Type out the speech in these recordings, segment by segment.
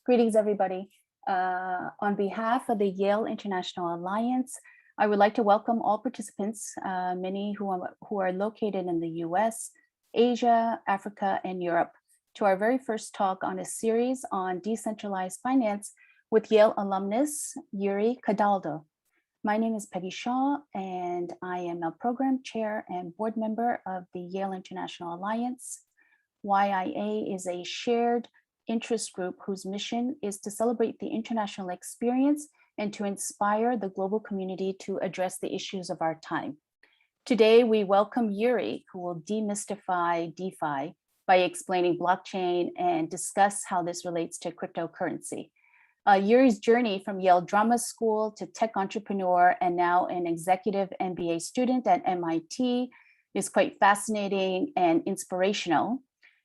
Greetings, everybody. On behalf of the Yale International Alliance, I would like to welcome all participants, many who are located in the US, Asia, Africa, and Europe, to our very first talk on a series on decentralized finance with Yale alumnus, Yuri Cataldo. My name is Peggy Shaw, and I am a program chair and board member of the Yale International Alliance. YIA is a shared interest group whose mission is to celebrate the international experience and to inspire the global community to address the issues of our time. Today, we welcome Yuri, who will demystify DeFi by explaining blockchain and discuss how this relates to cryptocurrency. Yuri's journey from Yale Drama School to tech entrepreneur and now an executive MBA student at MIT is quite fascinating and inspirational,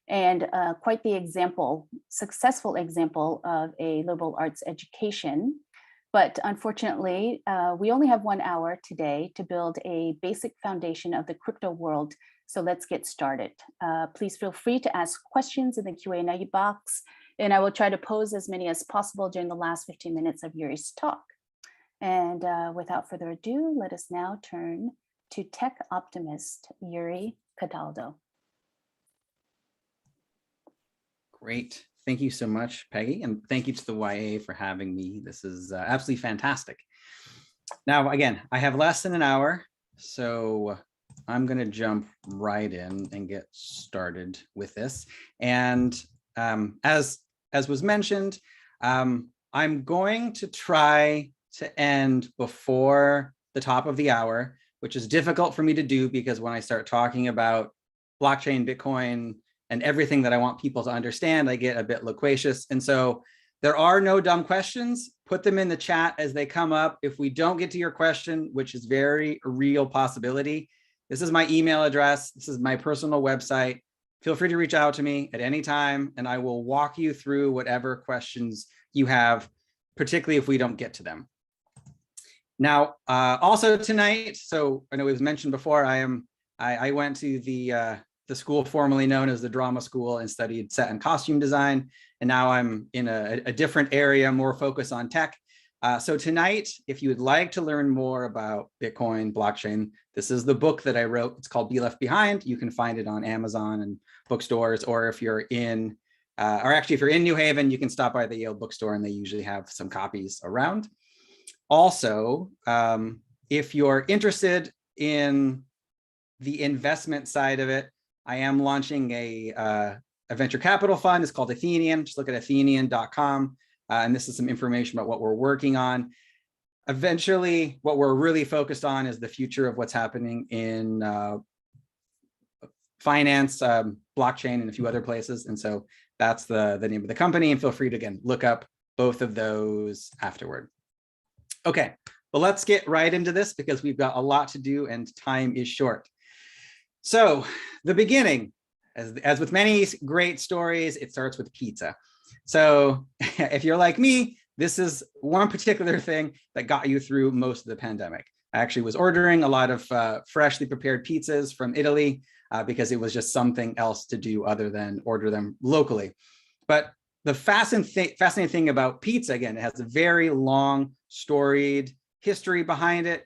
and quite the successful example of a liberal arts education. But unfortunately, we only have 1 hour today to build a basic foundation of the crypto world. So let's get started. Please feel free to ask questions in the Q&A box, and I will try to pose as many as possible during the last 15 minutes of Yuri's talk. And without further ado, let us now turn to tech optimist Yuri Cataldo. Great. Thank you so much, Peggy. And thank you to the YA for having me. This is absolutely fantastic. Now, again, I have less than an hour, so I'm going to jump right in and get started with this. And as was mentioned, I'm going to try to end before the top of the hour, which is difficult for me to do because when I start talking about blockchain, Bitcoin, and everything that I want people to understand, I get a bit loquacious. And so there are no dumb questions. Put them in the chat as they come up. If we don't get to your question, which is very real possibility, this is my email address. This is my personal website. Feel free to reach out to me at any time, and I will walk you through whatever questions you have, particularly if we don't get to them. Now, also tonight, so I know it was mentioned before, I went to the school formerly known as the Drama School and studied set and costume design. And now I'm in a different area, more focused on tech. So tonight, if you would like to learn more about Bitcoin, blockchain, this is the book that I wrote. It's called Be Left Behind. You can find it on Amazon and bookstores, or if you're in, if you're in New Haven, you can stop by the Yale bookstore and they usually have some copies around. Also, if you're interested in the investment side of it, I am launching a venture capital fund. It's called Athenian. Just look at athenian.com. And this is some information about what we're working on. Eventually, what we're really focused on is the future of what's happening in finance, blockchain, and a few other places. And so that's the name of the company. And feel free to, again, look up both of those afterward. Okay, well, let's get right into this because we've got a lot to do and time is short. So the beginning, as with many great stories, it starts with pizza. So if you're like me, this is one particular thing that got you through most of the pandemic. I actually was ordering a lot of freshly prepared pizzas from Italy because it was just something else to do other than order them locally. But the fascinating thing about pizza, again, it has a very long, storied history behind it.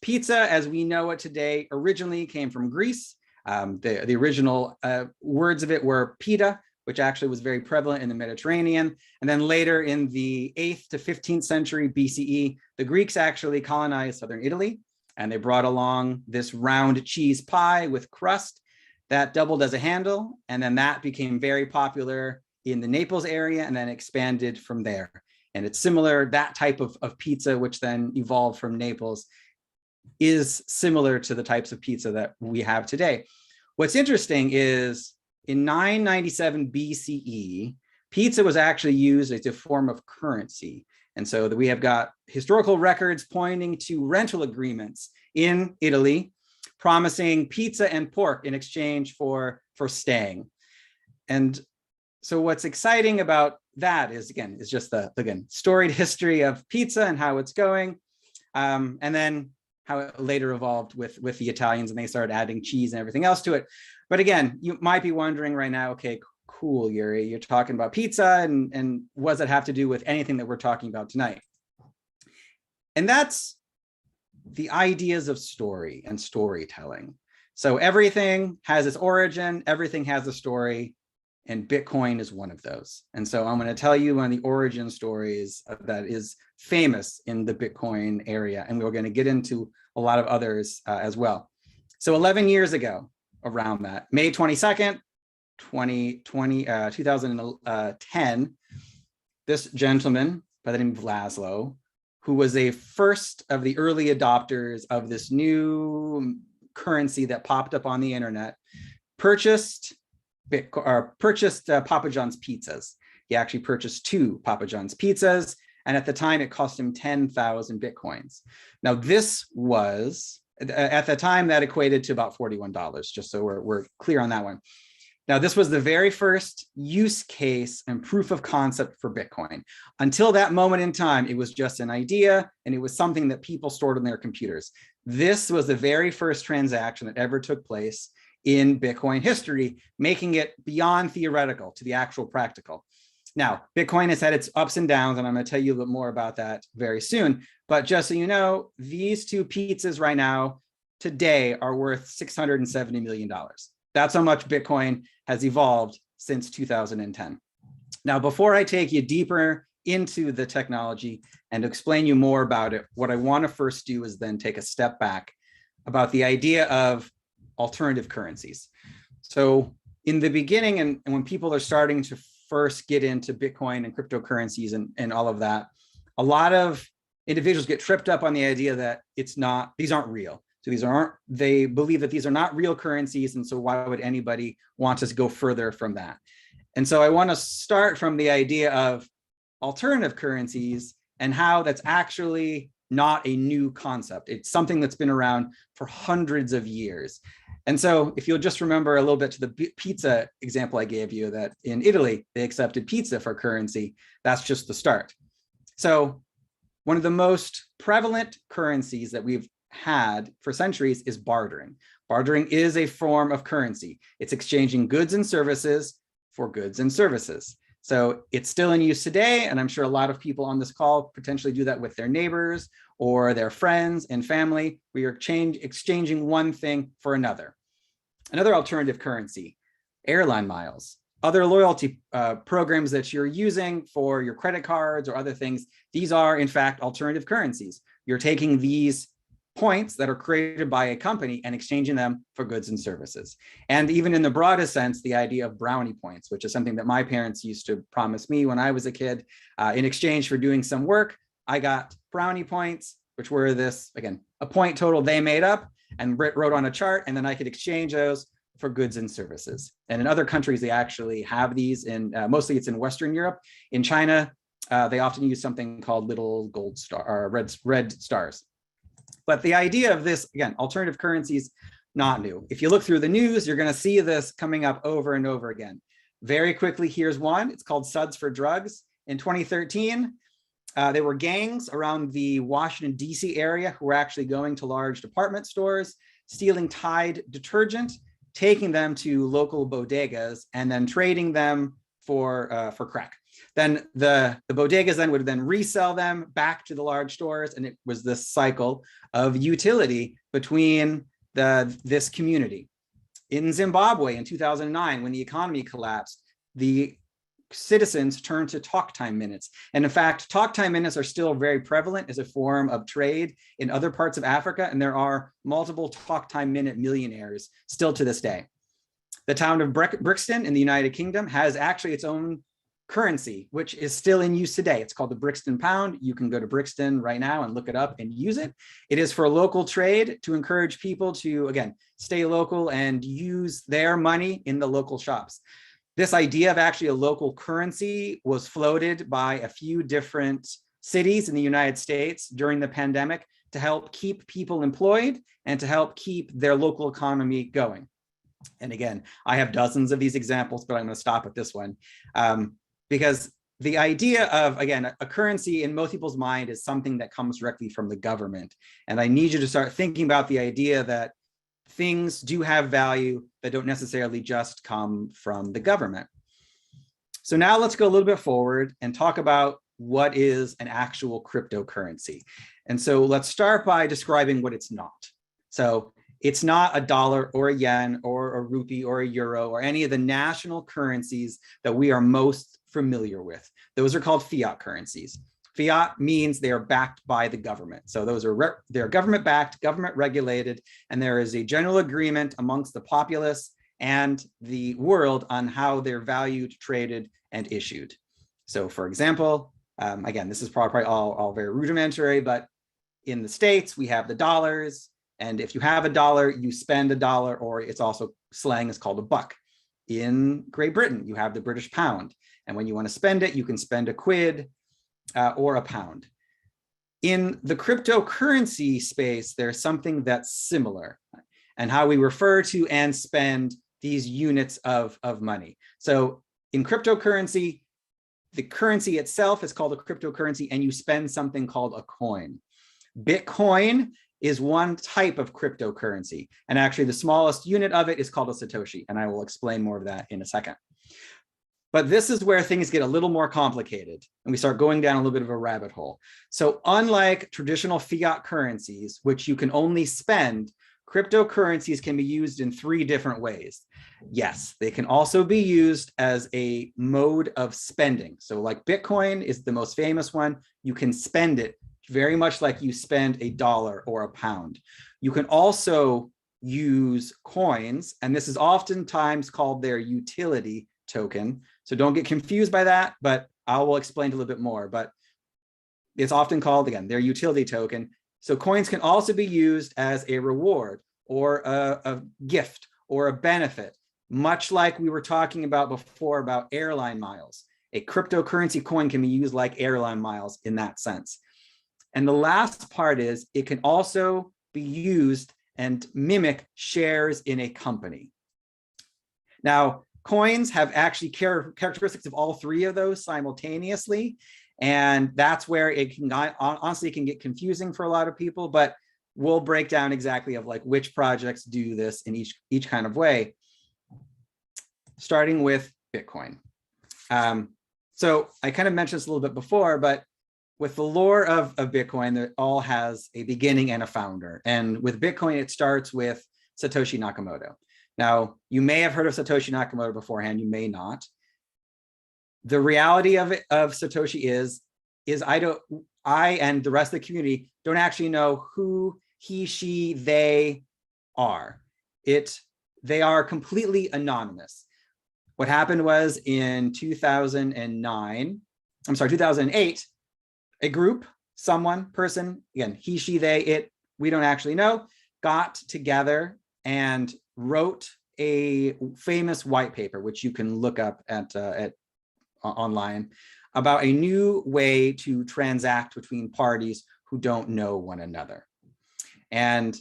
Pizza, as we know it today, originally came from Greece. The original words of it were pita, which actually was very prevalent in the Mediterranean. And then later in the 8th to 15th century BCE, the Greeks actually colonized southern Italy, and they brought along this round cheese pie with crust that doubled as a handle. And then that became very popular in the Naples area and then expanded from there. And it's similar, that type of pizza, which then evolved from Naples, is similar to the types of pizza that we have today. What's interesting is in 997 BCE, pizza was actually used as a form of currency. And so that we have got historical records pointing to rental agreements in Italy, promising pizza and pork in exchange for staying. And so what's exciting about that is, again, is just the storied history of pizza and how it's going. And then how it later evolved with the Italians and they started adding cheese and everything else to it. But again, you might be wondering right now, okay, cool, Yuri. You're talking about pizza, and what does that have to do with anything that we're talking about tonight? And that's the ideas of story and storytelling. So everything has its origin, everything has a story, and Bitcoin is one of those. And so I'm going to tell you one of the origin stories that is famous in the Bitcoin area, and we're going to get into a lot of others as well. So 11 years ago, around that, May 22nd, 2010, this gentleman by the name of Laszlo, who was a first of the early adopters of this new currency that popped up on the internet, purchased Papa John's pizzas. He actually purchased 2 Papa John's pizzas, and at the time it cost him 10,000 Bitcoins. Now this was, at the time, that equated to about $41, just so we're clear on that one. Now, this was the very first use case and proof of concept for Bitcoin. Until that moment in time, it was just an idea, and it was something that people stored on their computers. This was the very first transaction that ever took place in Bitcoin history, making it beyond theoretical to the actual practical. Now, Bitcoin has had its ups and downs, and I'm going to tell you a little more about that very soon. But just so you know, these 2 pizzas right now, today, are worth $670 million. That's how much Bitcoin has evolved since 2010. Now, before I take you deeper into the technology and explain you more about it, what I want to first do is then take a step back about the idea of alternative currencies. So in the beginning, and when people are starting to first get into Bitcoin and cryptocurrencies and all of that, a lot of individuals get tripped up on the idea that these aren't real. So they believe that these are not real currencies. And so why would anybody want us to go further from that? And so I want to start from the idea of alternative currencies and how that's actually not a new concept. It's something that's been around for hundreds of years. And so if you'll just remember a little bit to the pizza example I gave you, that in Italy, they accepted pizza for currency. That's just the start. So one of the most prevalent currencies that we've had for centuries is bartering. Bartering is a form of currency. It's exchanging goods and services for goods and services. So it's still in use today, and I'm sure a lot of people on this call potentially do that with their neighbors or their friends and family. We are exchanging one thing for another. Another alternative currency, airline miles, other loyalty programs that you're using for your credit cards or other things. These are, in fact, alternative currencies. You're taking these points that are created by a company and exchanging them for goods and services. And even in the broadest sense, the idea of brownie points, which is something that my parents used to promise me when I was a kid. In exchange for doing some work, I got brownie points, which were this, again, a point total they made up and wrote on a chart, and then I could exchange those for goods and services. And in other countries, they actually have these, mostly it's in Western Europe. In China, they often use something called little gold star or red stars. But the idea of this, again, alternative currencies, not new. If you look through the news, you're going to see this coming up over and over again. Very quickly, here's one. It's called Suds for Drugs. In 2013, there were gangs around the Washington, D.C. area who were actually going to large department stores, stealing Tide detergent, taking them to local bodegas, and then trading them for crack. Then the bodegas then would then resell them back to the large stores, and it was this cycle of utility between this community. In Zimbabwe in 2009, when the economy collapsed, the citizens turned to talk time minutes. And in fact, talk time minutes are still very prevalent as a form of trade in other parts of Africa, and there are multiple talk time minute millionaires still to this day. The town of Brixton in the United Kingdom has actually its own currency, which is still in use today. It's called the Brixton pound. You can go to Brixton right now and look it up and use it. It is for local trade to encourage people to, again, stay local and use their money in the local shops. This idea of actually a local currency was floated by a few different cities in the United States during the pandemic to help keep people employed and to help keep their local economy going. And again, I have dozens of these examples, but I'm going to stop at this one. Because the idea of, again, a currency in most people's mind is something that comes directly from the government. And I need you to start thinking about the idea that things do have value that don't necessarily just come from the government. So now let's go a little bit forward and talk about what is an actual cryptocurrency. And so let's start by describing what it's not. So it's not a dollar or a yen or a rupee or a euro or any of the national currencies that we are most familiar with. Those are called fiat currencies. Fiat means they are backed by the government. So they're government backed, government regulated, and there is a general agreement amongst the populace and the world on how they're valued, traded, and issued. So for example, again, this is probably all very rudimentary, but in the States, we have the dollars. And if you have a dollar, you spend a dollar, or it's also slang is called a buck. In Great Britain, you have the British pound. And when you want to spend it, you can spend a quid or a pound. In the cryptocurrency space, there's something that's similar, and how we refer to and spend these units of money. So in cryptocurrency, the currency itself is called a cryptocurrency, and you spend something called a coin. Bitcoin is one type of cryptocurrency, and actually the smallest unit of it is called a Satoshi, and I will explain more of that in a second. But this is where things get a little more complicated, and we start going down a little bit of a rabbit hole. So unlike traditional fiat currencies, which you can only spend, cryptocurrencies can be used in 3 different ways. Yes, they can also be used as a mode of spending. So like Bitcoin is the most famous one. You can spend it very much like you spend a dollar or a pound. You can also use coins, and this is oftentimes called their utility token. So don't get confused by that, but I will explain a little bit more. But it's often called, again, their utility token. So coins can also be used as a reward or a gift or a benefit, much like we were talking about before about airline miles. A cryptocurrency coin can be used like airline miles in that sense. And the last part is it can also be used and mimic shares in a company. Now, coins have actually characteristics of all 3 of those simultaneously. And that's where it can, honestly, it can get confusing for a lot of people, but we'll break down exactly of like which projects do this in each kind of way, starting with Bitcoin. So I kind of mentioned this a little bit before, but with the lore of Bitcoin, it all has a beginning and a founder. And with Bitcoin, it starts with Satoshi Nakamoto. Now, you may have heard of Satoshi Nakamoto beforehand, you may not. The reality of Satoshi is I and the rest of the community don't actually know who he, she, they are. They are completely anonymous. What happened was in 2008, a group, someone, person, again, he, she, they, it, we don't actually know, got together and wrote a famous white paper, which you can look up at online, about a new way to transact between parties who don't know one another. And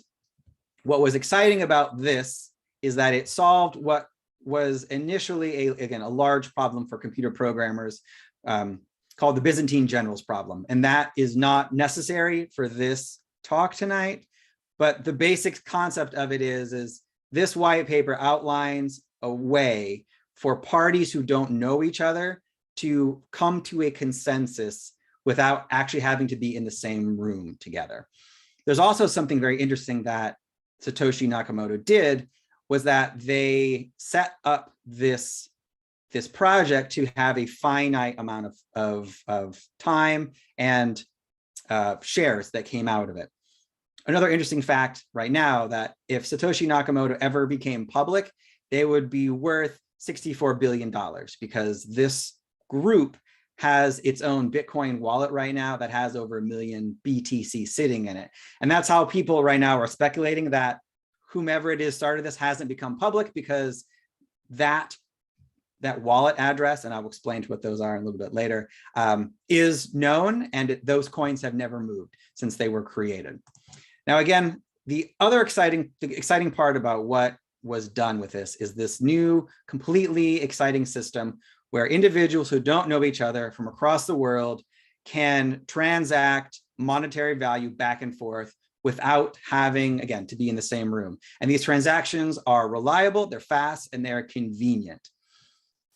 what was exciting about this is that it solved what was initially a large problem for computer programmers called the Byzantine generals problem. And that is not necessary for this talk tonight, but the basic concept of it is this white paper outlines a way for parties who don't know each other to come to a consensus without actually having to be in the same room together. There's also something very interesting that Satoshi Nakamoto did, was that they set up this project to have a finite amount of time and shares that came out of it. Another interesting fact right now, that if Satoshi Nakamoto ever became public, they would be worth $64 billion, because this group has its own Bitcoin wallet right now that has over 1 million BTC sitting in it. And that's how people right now are speculating that whomever it is started this hasn't become public, because that wallet address, and I will explain what those are a little bit later, is known, and those coins have never moved since they were created. Now, again, the other exciting part about what was done with this is this new, completely exciting system where individuals who don't know each other from across the world can transact monetary value back and forth without having, again, to be in the same room. And these transactions are reliable, they're fast, and they're convenient.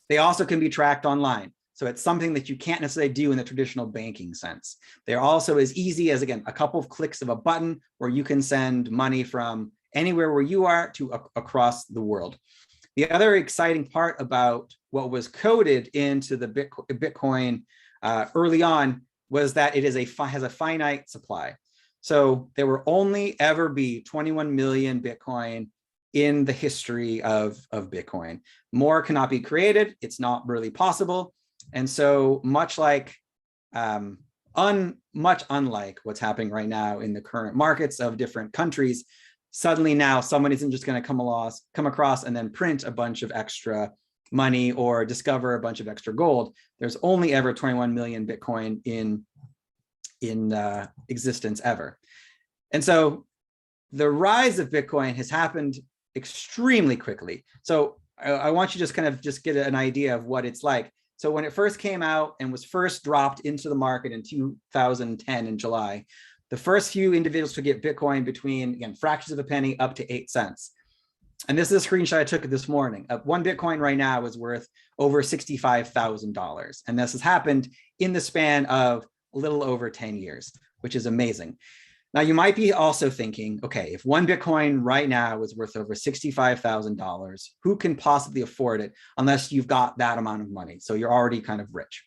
They also can be tracked online. So it's something that you can't necessarily do in the traditional banking sense. They're also as easy as, again, a couple of clicks of a button where you can send money from anywhere where you are to across the world. The other exciting part about what was coded into the Bitcoin early on was that it has a finite supply. So there will only ever be 21 million Bitcoin in the history of Bitcoin. More cannot be created. It's not really possible. And so much like, much unlike what's happening right now in the current markets of different countries, suddenly now someone isn't just going to come across and then print a bunch of extra money or discover a bunch of extra gold. There's only ever 21 million Bitcoin in existence ever. And so the rise of Bitcoin has happened extremely quickly. So I want you to just get an idea of what it's like. So when it first came out and was first dropped into the market in 2010 in July, the first few individuals to get Bitcoin between, again, fractions of a penny up to 8 cents. And this is a screenshot I took this morning. One Bitcoin right now is worth over $65,000. And this has happened in the span of a little over 10 years, which is amazing. Now, you might be also thinking, okay, if one Bitcoin right now is worth over $65,000, who can possibly afford it unless you've got that amount of money? So you're already kind of rich.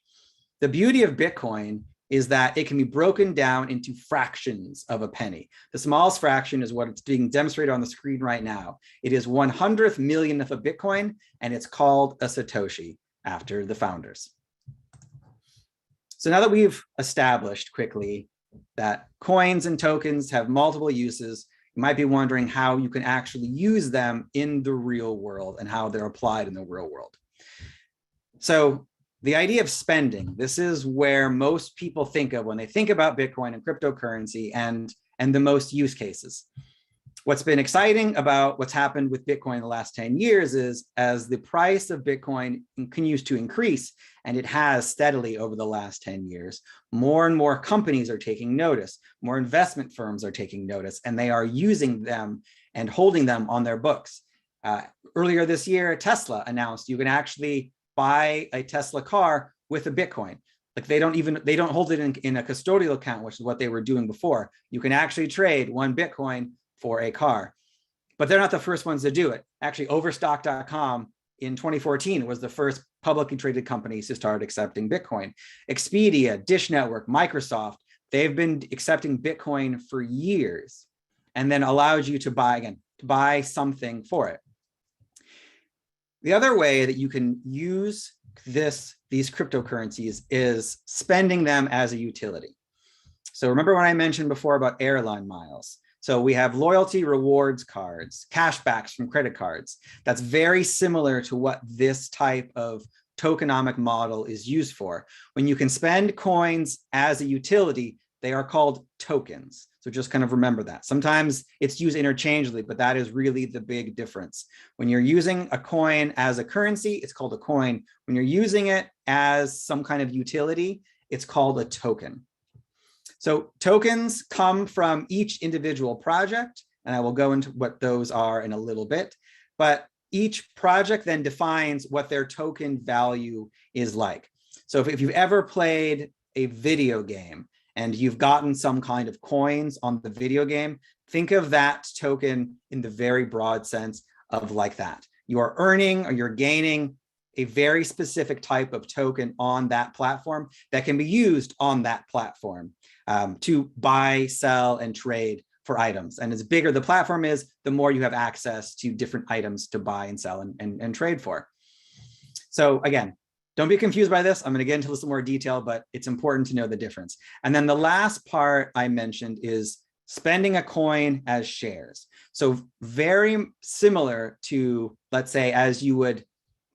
The beauty of Bitcoin is that it can be broken down into fractions of a penny. The smallest fraction is what it's being demonstrated on the screen right now. It is 1/100th millionth of a Bitcoin, and it's called a Satoshi after the founders. So now that we've established quickly that coins and tokens have multiple uses, you might be wondering how you can actually use them in the real world and how they're applied in the real world. So the idea of spending, this is where most people think of when they think about Bitcoin and cryptocurrency and the most use cases. What's been exciting about what's happened with Bitcoin in the last 10 years is as the price of Bitcoin continues to increase, and it has steadily over the last 10 years, more and more companies are taking notice, more investment firms are taking notice, and they are using them and holding them on their books. Earlier this year, Tesla announced you can actually buy a Tesla car with a Bitcoin. Like they don't hold it in a custodial account, which is what they were doing before. You can actually trade one Bitcoin for a car, but they're not the first ones to do it. Actually, Overstock.com in 2014 was the first publicly traded companies to start accepting Bitcoin. Expedia, Dish Network, Microsoft, they've been accepting Bitcoin for years and then allowed you to buy something for it. The other way that you can use these cryptocurrencies is spending them as a utility. So remember when I mentioned before about airline miles? So we have loyalty rewards cards, cashbacks from credit cards. That's very similar to what this type of tokenomic model is used for. When you can spend coins as a utility, they are called tokens. So just kind of remember that. Sometimes it's used interchangeably, but that is really the big difference. When you're using a coin as a currency, it's called a coin. When you're using it as some kind of utility, it's called a token. So tokens come from each individual project, and I will go into what those are in a little bit, but each project then defines what their token value is like. So if you've ever played a video game and you've gotten some kind of coins on the video game, think of that token in the very broad sense of like that. You are earning or you're gaining a very specific type of token on that platform that can be used on that platform to buy, sell, and trade for items. And as bigger the platform is, the more you have access to different items to buy and sell and trade for. So again, don't be confused by this. I'm going to get into this in more detail, but it's important to know the difference. And then the last part I mentioned is spending a coin as shares. So very similar to, let's say, as you would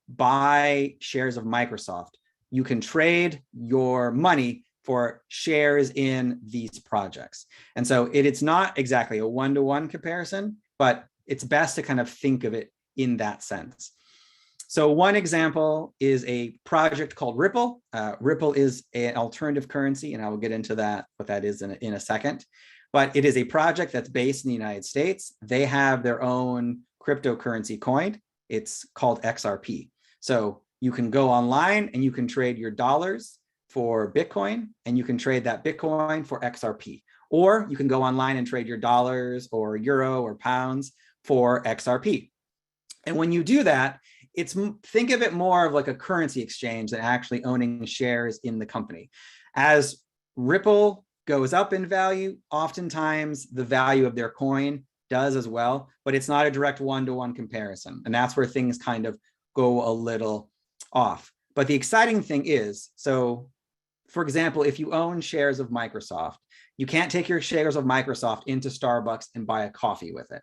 buy shares of Microsoft, you can trade your money for shares in these projects. And so it's not exactly a one-to-one comparison, but it's best to kind of think of it in that sense. So one example is a project called Ripple. Ripple is an alternative currency, and I will get into that, what that is in a second. But it is a project that's based in the United States. They have their own cryptocurrency coin. It's called XRP. So You can go online and you can trade your dollars for Bitcoin, and you can trade that Bitcoin for XRP. Or you can go online and trade your dollars or euro or pounds for XRP. And when you do that, think of it more of like a currency exchange than actually owning shares in the company. As Ripple goes up in value, oftentimes the value of their coin does as well, but it's not a direct one-to-one comparison. And that's where things kind of go a little off. But the exciting thing is, so for example, if you own shares of Microsoft, you can't take your shares of Microsoft into Starbucks and buy a coffee with it.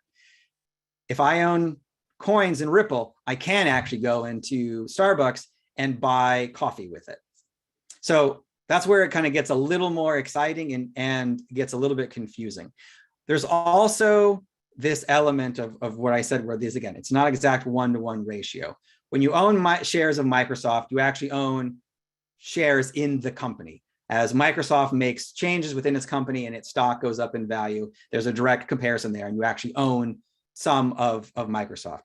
If I own coins in Ripple, I can actually go into Starbucks and buy coffee with it. So that's where it kind of gets a little more exciting and gets a little bit confusing. There's also this element of what I said, where this, again, it's not exact one-to-one ratio. When you own shares of Microsoft, you actually own shares in the company. As Microsoft makes changes within its company and its stock goes up in value, there's a direct comparison there, and you actually own some of Microsoft.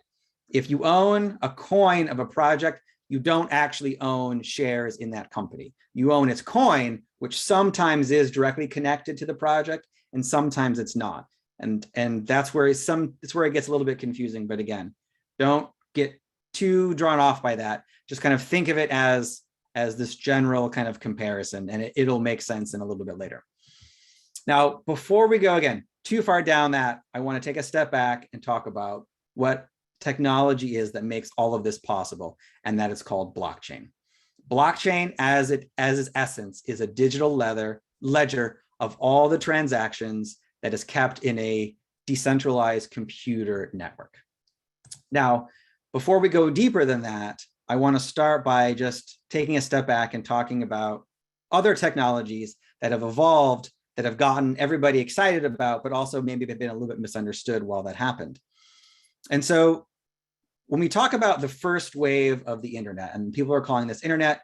If you own a coin of a project, you don't actually own shares in that company. You own its coin, which sometimes is directly connected to the project, and sometimes it's not. And that's where it's where it gets a little bit confusing. But again, don't get too drawn off by that. Just kind of think of it as this general kind of comparison, and it'll make sense in a little bit later. Now, before we go again too far down that, I want to take a step back and talk about what technology is that makes all of this possible, and that is called blockchain. Blockchain, as its essence, is a digital ledger of all the transactions that is kept in a decentralized computer network. Now, before we go deeper than that, I want to start by just taking a step back and talking about other technologies that have evolved, that have gotten everybody excited about, but also maybe they've been a little bit misunderstood while that happened. And so when we talk about the first wave of the internet, and people are calling this Internet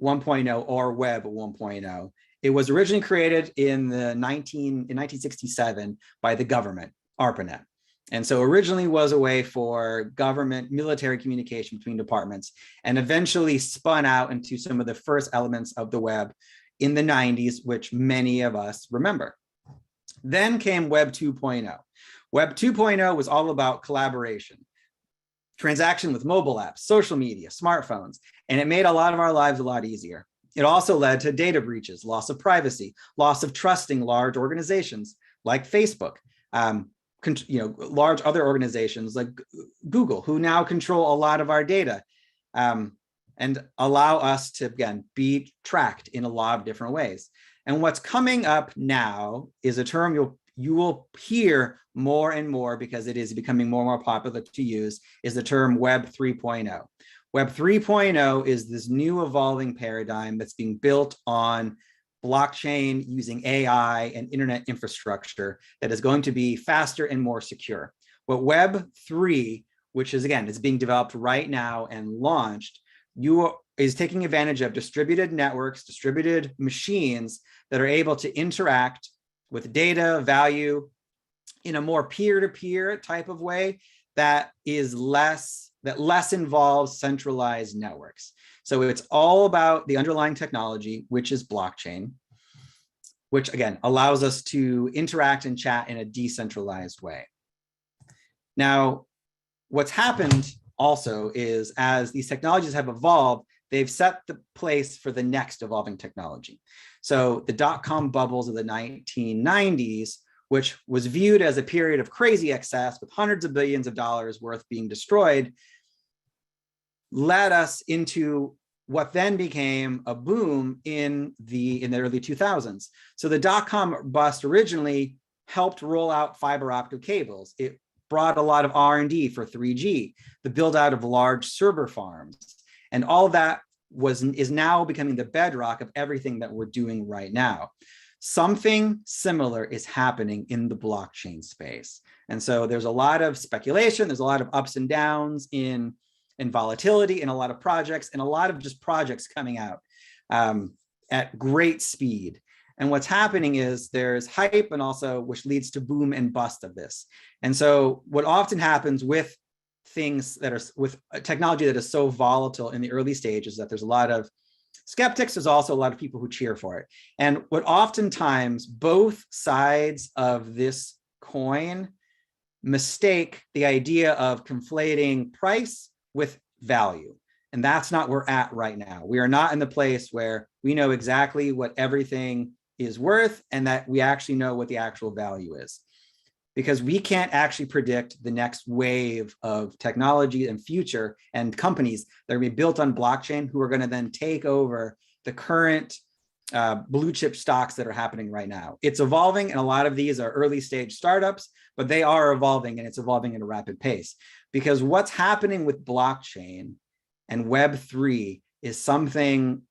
1.0 or Web 1.0, it was originally created in 1967 by the government, ARPANET. And so originally was a way for government military communication between departments, and eventually spun out into some of the first elements of the web in the 90s, which many of us remember. Then came Web 2.0. Web 2.0 was all about collaboration, transaction with mobile apps, social media, smartphones, and it made a lot of our lives a lot easier. It also led to data breaches, loss of privacy, loss of trusting large organizations like Facebook, large other organizations like Google, who now control a lot of our data and allow us to, again, be tracked in a lot of different ways. And what's coming up now is a term you will hear more and more, because it is becoming more and more popular to use, is the term Web 3.0. Web 3.0 is this new evolving paradigm that's being built on blockchain using AI and internet infrastructure that is going to be faster and more secure. But Web 3, which is, again, is being developed right now and launched, is taking advantage of distributed networks, distributed machines that are able to interact with data, value in a more peer-to-peer type of way that less involves centralized networks. So it's all about the underlying technology, which is blockchain, which again allows us to interact and chat in a decentralized way. Now, what's happened also is, as these technologies have evolved, they've set the place for the next evolving technology. So the dot-com bubbles of the 1990s, which was viewed as a period of crazy excess with hundreds of billions of dollars worth being destroyed, led us into what then became a boom in the early 2000s. So the dot-com bust originally helped roll out fiber optic cables. It brought a lot of R&D for 3G, the build out of large server farms, and all of that is now becoming the bedrock of everything that we're doing right now. Something similar is happening in the blockchain space. And so there's a lot of speculation, there's a lot of ups and downs in volatility in a lot of projects, and a lot of just projects coming out at great speed. And what's happening is there's hype, and also which leads to boom and bust of this. And so what often happens with things that are with technology that is so volatile in the early stages that there's a lot of skeptics. There's also a lot of people who cheer for it. And what oftentimes both sides of this coin mistake the idea of conflating price with value. And that's not where we're at right now. We are not in the place where we know exactly what everything is worth and that we actually know what the actual value is. Because we can't actually predict the next wave of technology and future and companies that are going to be built on blockchain who are going to then take over the current blue chip stocks that are happening right now. It's evolving, and a lot of these are early stage startups, but they are evolving, and it's evolving at a rapid pace. Because what's happening with blockchain and Web3 is something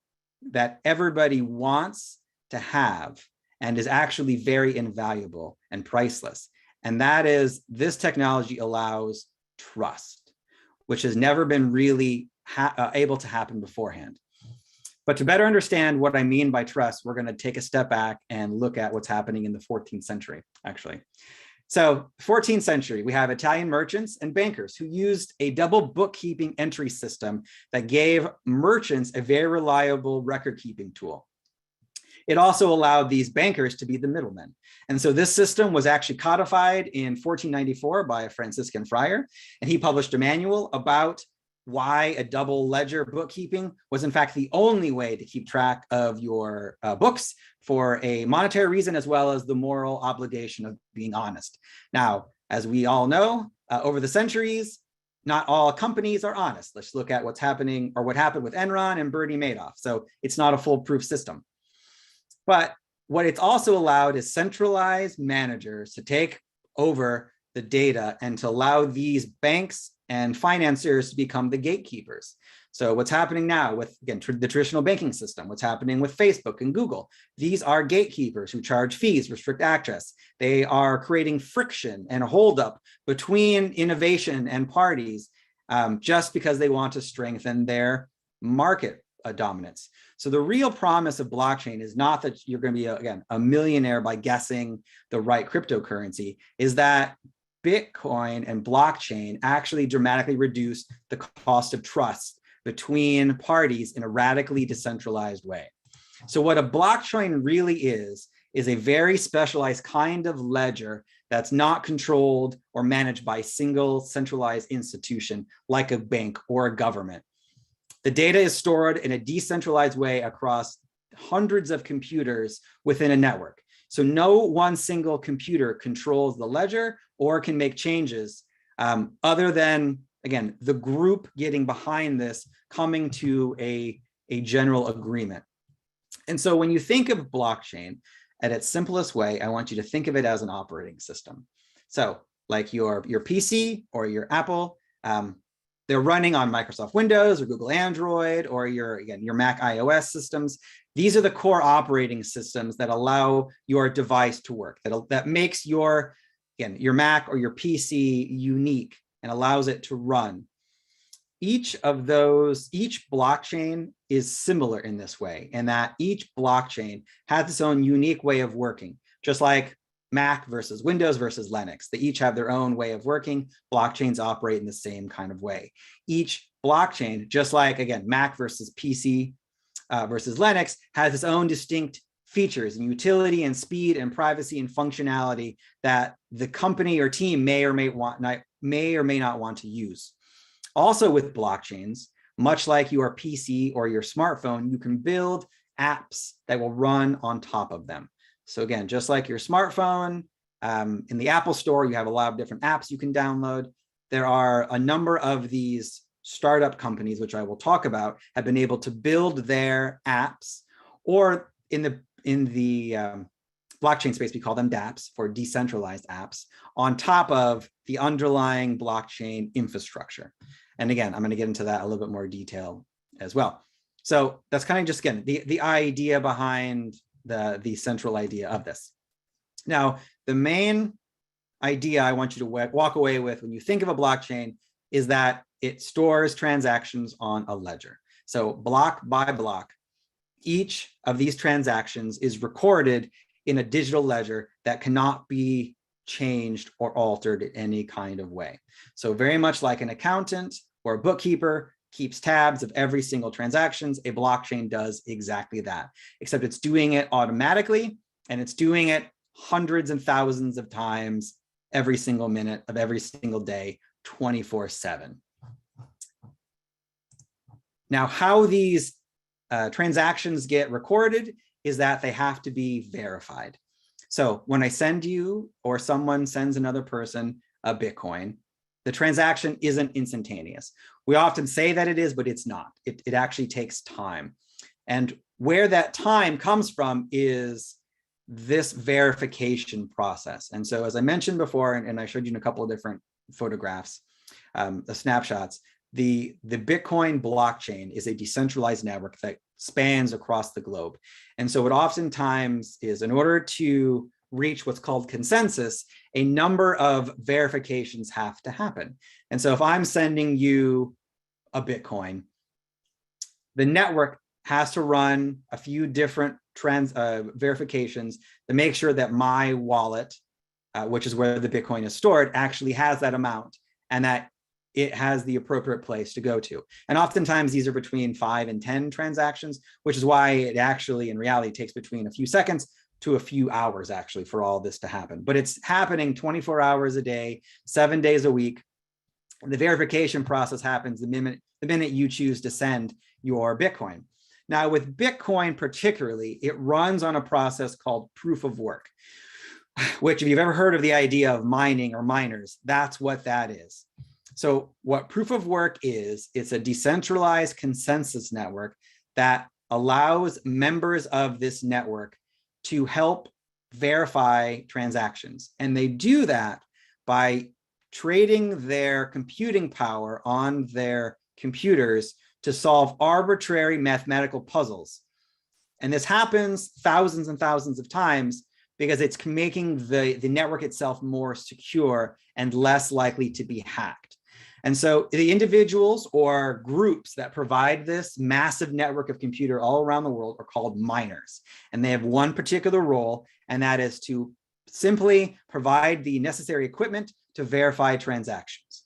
that everybody wants to have and is actually very invaluable and priceless. And that is, this technology allows trust, which has never been really able to happen beforehand. But to better understand what I mean by trust, we're going to take a step back and look at what's happening in the 14th century, actually. So 14th century, we have Italian merchants and bankers who used a double bookkeeping entry system that gave merchants a very reliable record-keeping tool. It also allowed these bankers to be the middlemen. And so this system was actually codified in 1494 by a Franciscan friar, and he published a manual about why a double ledger bookkeeping was in fact the only way to keep track of your books for a monetary reason, as well as the moral obligation of being honest. Now, as we all know, over the centuries, not all companies are honest. Let's look at what's happening, or what happened with Enron and Bernie Madoff. So it's not a foolproof system. But what it's also allowed is centralized managers to take over the data and to allow these banks and financiers to become the gatekeepers. So what's happening now with, again, the traditional banking system, what's happening with Facebook and Google, these are gatekeepers who charge fees, restrict access. They are creating friction and a holdup between innovation and parties just because they want to strengthen their market dominance. So the real promise of blockchain is not that you're going to be, again, a millionaire by guessing the right cryptocurrency, is that Bitcoin and blockchain actually dramatically reduce the cost of trust between parties in a radically decentralized way. So what a blockchain really is a very specialized kind of ledger that's not controlled or managed by a single centralized institution like a bank or a government. The data is stored in a decentralized way across hundreds of computers within a network. So no one single computer controls the ledger or can make changes other than, again, the group getting behind this coming to a general agreement. And so when you think of blockchain at its simplest way, I want you to think of it as an operating system. So like your PC or your Apple, they're running on Microsoft Windows or Google Android or your Mac iOS systems. These are the core operating systems that allow your device to work, that makes your Mac or your PC unique and allows it to run. Each blockchain is similar in this way, and that each blockchain has its own unique way of working, just like Mac versus Windows versus Linux. They each have their own way of working. Blockchains operate in the same kind of way. Each blockchain, just like, again, Mac versus PC versus Linux, has its own distinct features and utility and speed and privacy and functionality that the company or team may or may not want to use. Also with blockchains, much like your PC or your smartphone, you can build apps that will run on top of them. So again, just like your smartphone, in the Apple Store, you have a lot of different apps you can download. There are a number of these startup companies, which I will talk about, have been able to build their apps, or in the blockchain space, we call them dApps, for decentralized apps, on top of the underlying blockchain infrastructure. And again, I'm going to get into that a little bit more detail as well. So that's kind of just, again, the idea behind the central idea of this. Now, the main idea I want you to walk away with when you think of a blockchain is that it stores transactions on a ledger. So block by block, each of these transactions is recorded in a digital ledger that cannot be changed or altered in any kind of way. So very much like an accountant or a bookkeeper keeps tabs of every single transactions, a blockchain does exactly that, except it's doing it automatically, and it's doing it hundreds and thousands of times every single minute of every single day, 24/7. Now, how these transactions get recorded is that they have to be verified. So when I send you or someone sends another person a Bitcoin, the transaction isn't instantaneous. We often say that it is, but it's not. It actually takes time. And where that time comes from is this verification process. And so as I mentioned before, and I showed you in a couple of different photographs, the snapshots, the Bitcoin blockchain is a decentralized network that spans across the globe. And so what oftentimes is, in order to reach what's called consensus, a number of verifications have to happen. And so if I'm sending you a Bitcoin, the network has to run a few different verifications to make sure that my wallet, which is where the Bitcoin is stored, actually has that amount, and that it has the appropriate place to go to. And oftentimes these are between 5 and 10 transactions, which is why it actually in reality takes between a few seconds to a few hours actually for all this to happen. But it's happening 24 hours a day, 7 days a week. The verification process happens the minute you choose to send your Bitcoin. Now with Bitcoin particularly, it runs on a process called proof of work, which if you've ever heard of the idea of mining or miners, that's what that is. So what proof of work is, it's a decentralized consensus network that allows members of this network to help verify transactions. And they do that by trading their computing power on their computers to solve arbitrary mathematical puzzles. And this happens thousands and thousands of times because it's making the network itself more secure and less likely to be hacked. And so the individuals or groups that provide this massive network of computer all around the world are called miners. And they have one particular role, and that is to simply provide the necessary equipment to verify transactions.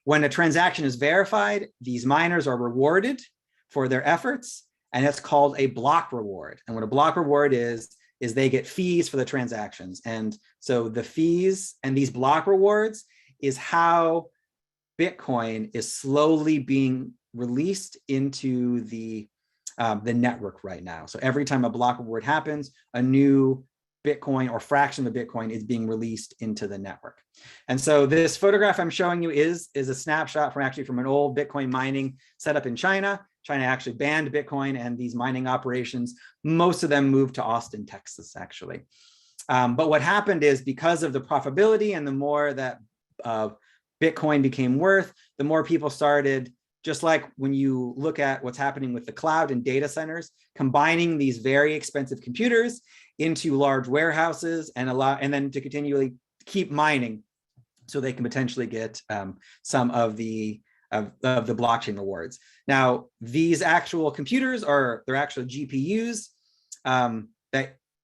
When a transaction is verified, these miners are rewarded for their efforts, and it's called a block reward. And what a block reward is they get fees for the transactions. And so the fees and these block rewards is how Bitcoin is slowly being released into the network right now. So every time a block reward happens, a new Bitcoin or fraction of Bitcoin is being released into the network. And so this photograph I'm showing you is a snapshot from an old Bitcoin mining setup in China. China actually banned Bitcoin and these mining operations. Most of them moved to Austin, Texas, actually. But what happened is, because of the profitability and the more that Bitcoin became worth, the more people started, just like when you look at what's happening with the cloud and data centers, combining these very expensive computers into large warehouses and then to continually keep mining so they can potentially get some of the blockchain rewards. Now, these actual computers they're actually GPUs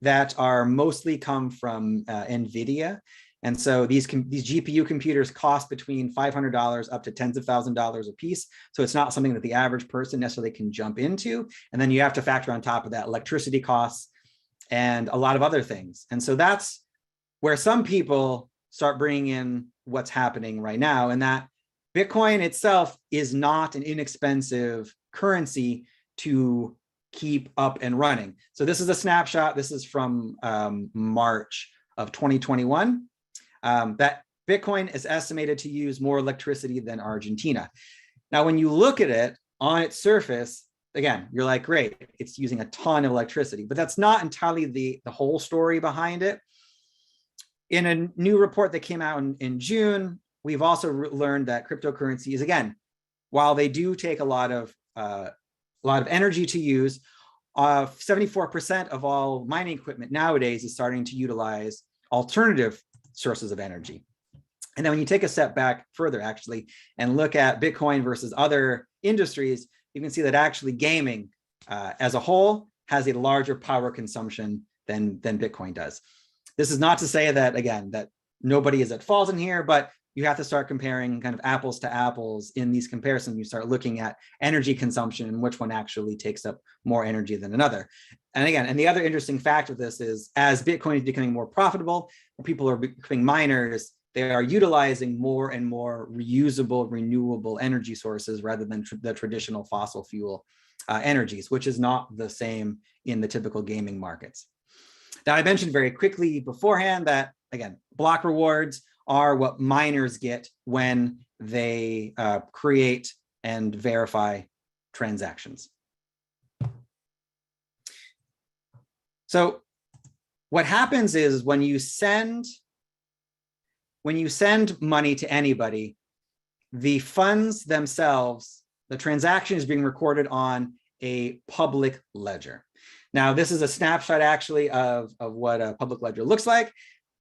that are mostly come from NVIDIA. And so these GPU computers cost between $500 up to tens of thousands of dollars a piece. So it's not something that the average person necessarily can jump into. And then you have to factor on top of that electricity costs and a lot of other things. And so that's where some people start bringing in what's happening right now, and that Bitcoin itself is not an inexpensive currency to keep up and running. So this is a snapshot. This is from March of 2021. That Bitcoin is estimated to use more electricity than Argentina. Now, when you look at it on its surface, again, you're like, great, it's using a ton of electricity, but that's not entirely the whole story behind it. In a new report that came out in June, we've also learned that cryptocurrencies, again, while they do take a lot of energy to use, 74% of all mining equipment nowadays is starting to utilize alternative sources of energy. And then when you take a step back further, actually, and look at Bitcoin versus other industries, you can see that actually gaming as a whole has a larger power consumption than Bitcoin does. This is not to say that, again, that nobody is at fault in here, but you have to start comparing kind of apples to apples in these comparisons. You start looking at energy consumption and which one actually takes up more energy than another. And again, and the other interesting fact of this is as Bitcoin is becoming more profitable, people are becoming miners, they are utilizing more and more reusable, renewable energy sources rather than the traditional fossil fuel energies, which is not the same in the typical gaming markets. Now, I mentioned very quickly beforehand that, again, block rewards are what miners get when they create and verify transactions. So what happens is when you send money to anybody, the funds themselves, the transaction is being recorded on a public ledger. Now, this is a snapshot actually of what a public ledger looks like.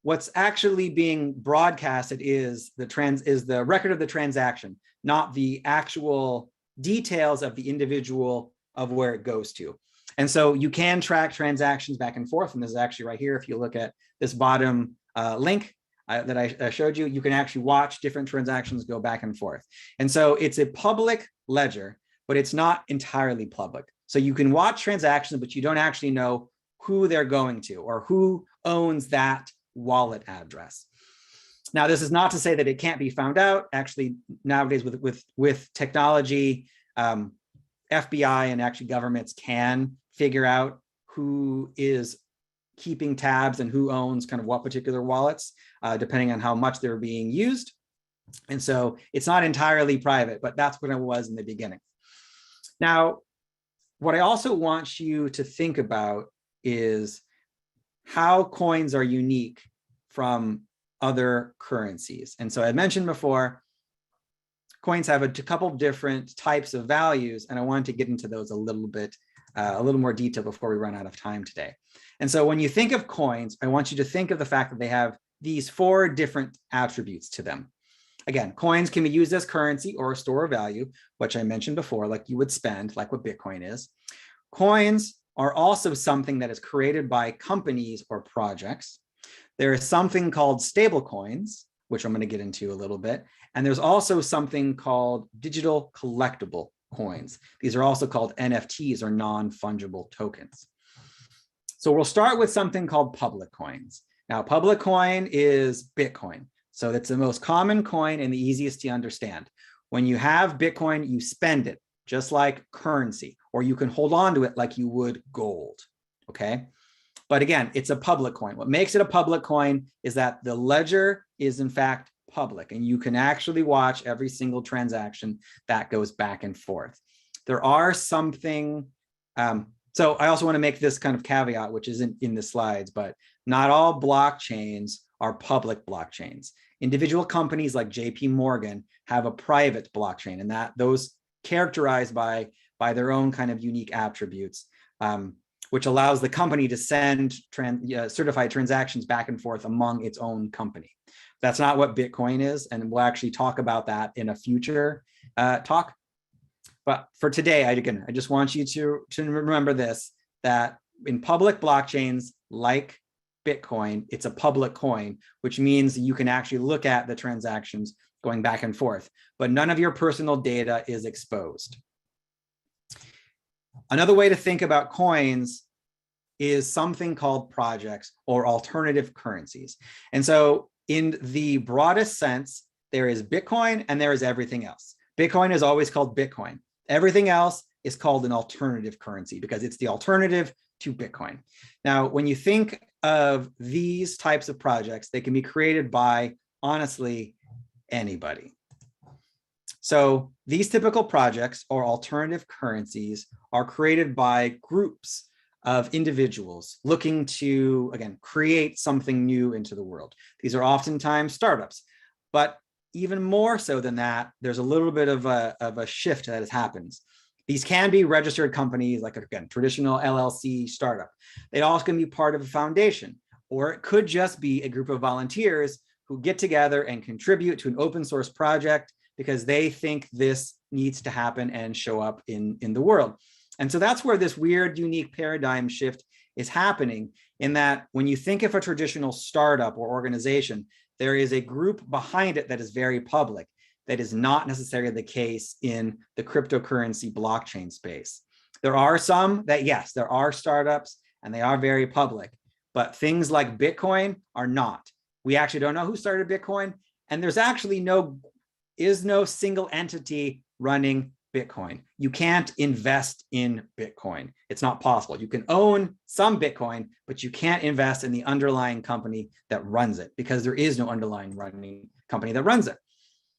What's actually being broadcasted is the record of the transaction, not the actual details of the individual of where it goes to. And so you can track transactions back and forth. And this is actually right here. If you look at this bottom link that I showed you, you can actually watch different transactions go back and forth. And so it's a public ledger, but it's not entirely public. So you can watch transactions, but you don't actually know who they're going to or who owns that wallet address. Now, this is not to say that it can't be found out. Actually, nowadays with technology, FBI and actually governments can figure out who is keeping tabs and who owns kind of what particular wallets, depending on how much they're being used. And so it's not entirely private, but that's what it was in the beginning. Now, what I also want you to think about is how coins are unique from other currencies. And so I mentioned before, coins have a couple different types of values, and I wanted to get into those a little more detail before we run out of time today. And so when you think of coins, I want you to think of the fact that they have these 4 different attributes to them. Again, coins can be used as currency or a store of value, which I mentioned before, like you would spend, like what Bitcoin is. Coins are also something that is created by companies or projects. There is something called stable coins, which I'm going to get into a little bit. And there's also something called digital collectible coins. These are also called NFTs or non-fungible tokens. So we'll start with something called public coins. Now, public coin is Bitcoin. So that's the most common coin and the easiest to understand. When you have Bitcoin, you spend it just like currency, or you can hold on to it like you would gold, okay? But again, it's a public coin. What makes it a public coin is that the ledger is in fact public, and you can actually watch every single transaction that goes back and forth. There are something, so I also want to make this kind of caveat, which isn't in the slides, but not all blockchains are public blockchains. Individual companies like JP Morgan have a private blockchain, and that those characterized by their own kind of unique attributes, which allows the company to send certified transactions back and forth among its own company. That's not what Bitcoin is, and we'll actually talk about that in a future talk. But for today, I just want you to remember this, that in public blockchains like Bitcoin, it's a public coin, which means you can actually look at the transactions going back and forth, but none of your personal data is exposed. Another way to think about coins is something called projects or alternative currencies. And so in the broadest sense, there is Bitcoin and there is everything else. Bitcoin is always called Bitcoin. Everything else is called an alternative currency because it's the alternative to Bitcoin. Now, when you think of these types of projects, they can be created by, honestly, anybody. So these typical projects or alternative currencies are created by groups of individuals looking to, again, create something new into the world. These are oftentimes startups, but even more so than that, there's a little bit of a shift that has happened. These can be registered companies, like, again, traditional LLC startup. They also can be part of a foundation, or it could just be a group of volunteers who get together and contribute to an open source project because they think this needs to happen and show up in the world. And so that's where this weird, unique paradigm shift is happening, in that when you think of a traditional startup or organization, there is a group behind it that is very public. That is not necessarily the case in the cryptocurrency blockchain space. There are some that, yes, there are startups and they are very public, but things like Bitcoin are not. We actually don't know who started Bitcoin, and there's actually no single entity running Bitcoin. You can't invest in Bitcoin. It's not possible. You can own some Bitcoin, but you can't invest in the underlying company that runs it because there is no underlying running company that runs it.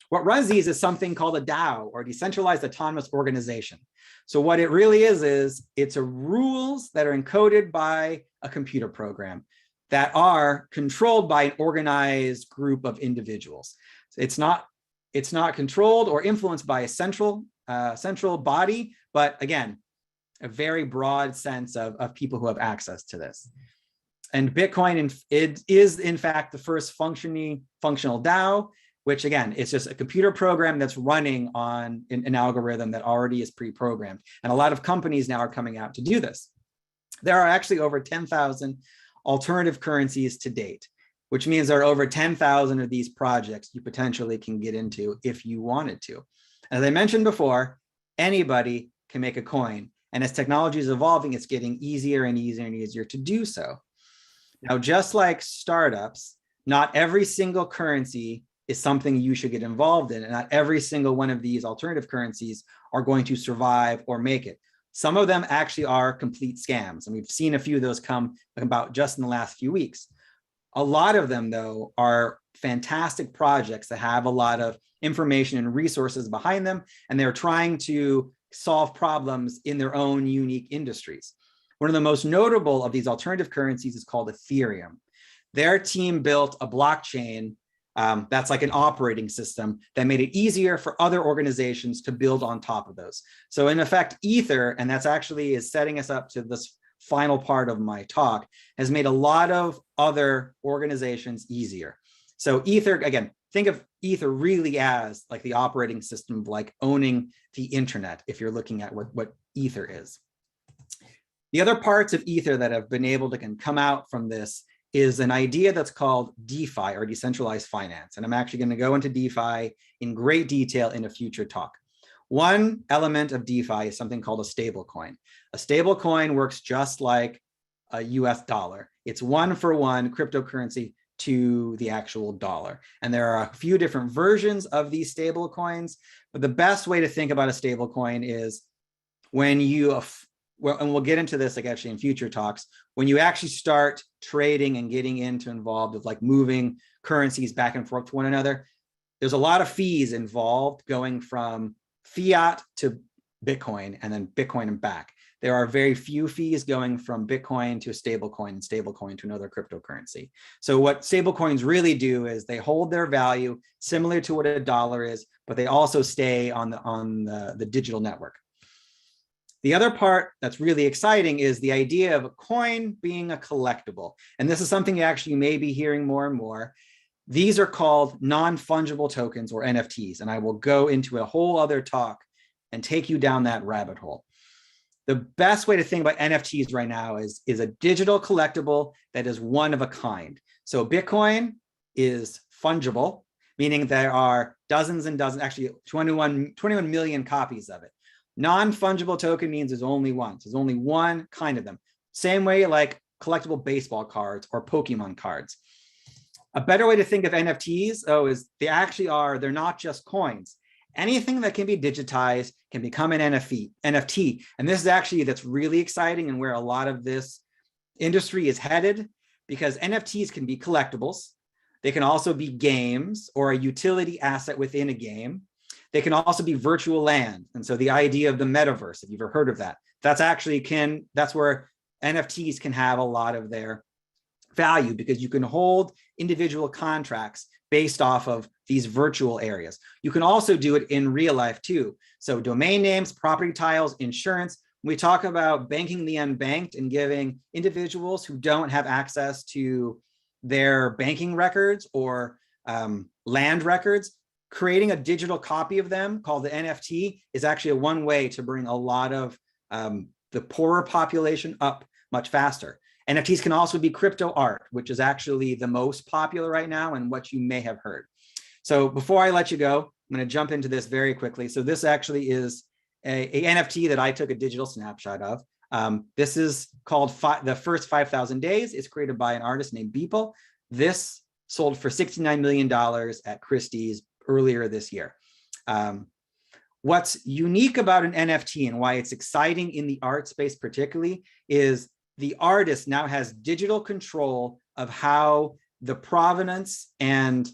What runs these is something called a DAO, or decentralized autonomous organization. So what it really is it's a rules that are encoded by a computer program that are controlled by an organized group of individuals. It's not controlled or influenced by a central body, but again, a very broad sense of people who have access to this. And Bitcoin it is in fact the first functional DAO, which again, it's just a computer program that's running on an algorithm that already is pre-programmed. And a lot of companies now are coming out to do this. There are actually over 10,000 alternative currencies to date, which means there are over 10,000 of these projects you potentially can get into if you wanted to. As I mentioned before, anybody can make a coin. And as technology is evolving, it's getting easier and easier and easier to do so. Now, just like startups, not every single currency is something you should get involved in. And not every single one of these alternative currencies are going to survive or make it. Some of them actually are complete scams. And we've seen a few of those come about just in the last few weeks. A lot of them, though, are fantastic projects that have a lot of information and resources behind them, and they're trying to solve problems in their own unique industries. One of the most notable of these alternative currencies is called Ethereum. Their team built a blockchain that's like an operating system that made it easier for other organizations to build on top of those. So in effect, Ether, and that's actually is setting us up to this final part of my talk, has made a lot of other organizations easier. So Ether, again, think of Ether really as like the operating system of like owning the internet, if you're looking at what Ether is. The other parts of Ether that have been able to come out from this is an idea that's called DeFi, or decentralized finance. And I'm actually going to go into DeFi in great detail in a future talk. One element of DeFi is something called a stable coin. A stable coin works just like a US dollar. It's one-for-one cryptocurrency to the actual dollar. And there are a few different versions of these stable coins, but the best way to think about a stable coin is when you, well, and we'll get into this like actually in future talks, when you actually start trading and getting involved with like moving currencies back and forth to one another, there's a lot of fees involved going from fiat to Bitcoin and then Bitcoin and back. There are very few fees going from Bitcoin to a stable coin and stable coin to another cryptocurrency. So what stable coins really do is they hold their value similar to what a dollar is, but they also stay on the digital network. The other part that's really exciting is the idea of a coin being a collectible. And this is something you actually may be hearing more and more. These are called non-fungible tokens, or NFTs. And I will go into a whole other talk and take you down that rabbit hole. The best way to think about NFTs right now is a digital collectible that is one of a kind. So Bitcoin is fungible, meaning there are dozens and dozens, actually 21 million copies of it. Non-fungible token means there's only one. So there's only one kind of them. Same way like collectible baseball cards or Pokemon cards. A better way to think of NFTs, is they're not just coins. Anything that can be digitized can become an NFT. And this is actually, that's really exciting and where a lot of this industry is headed, because NFTs can be collectibles. They can also be games or a utility asset within a game. They can also be virtual land. And so the idea of the metaverse, if you've ever heard of that, that's where NFTs can have a lot of their value, because you can hold individual contracts based off of these virtual areas. You can also do it in real life too. So domain names, property titles, insurance. We talk about banking the unbanked and giving individuals who don't have access to their banking records or land records, creating a digital copy of them called the NFT is actually one way to bring a lot of the poorer population up much faster. NFTs can also be crypto art, which is actually the most popular right now and what you may have heard. So before I let you go, I'm going to jump into this very quickly. So this actually is a NFT that I took a digital snapshot of. This is called The First 5,000 Days. It's created by an artist named Beeple. This sold for $69 million at Christie's earlier this year. What's unique about an NFT and why it's exciting in the art space particularly is the artist now has digital control of how the provenance and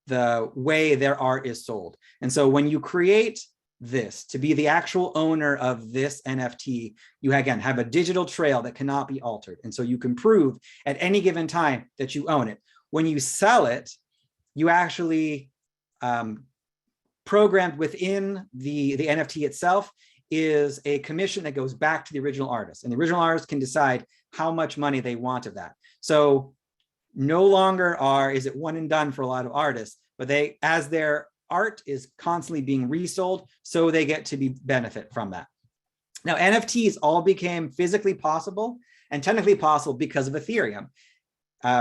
the way their art is sold. And so when you create this to be the actual owner of this NFT, you again have a digital trail that cannot be altered. And so you can prove at any given time that you own it. When you sell it, you actually programmed within the NFT itself is a commission that goes back to the original artist. And the original artist can decide how much money they want of that. So no longer is it one and done for a lot of artists, but they, as their art is constantly being resold, so they get to benefit from that. Now, NFTs all became physically possible and technically possible because of Ethereum.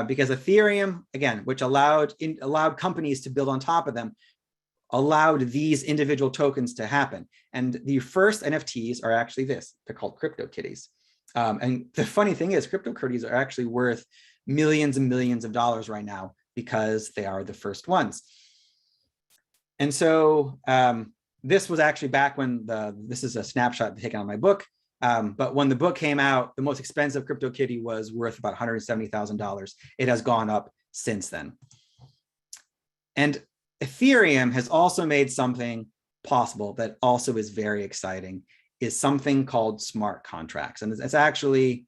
Because Ethereum, again, which allowed companies to build on top of them, allowed these individual tokens to happen. And the first NFTs are actually this. They're called CryptoKitties. And the funny thing is, CryptoKitties are actually worth millions and millions of dollars right now because they are the first ones. And so this was actually back when this is a snapshot taken on my book. But when the book came out, the most expensive CryptoKitty was worth about $170,000. It has gone up since then. And Ethereum has also made something possible that also is very exciting, is something called smart contracts. And it's actually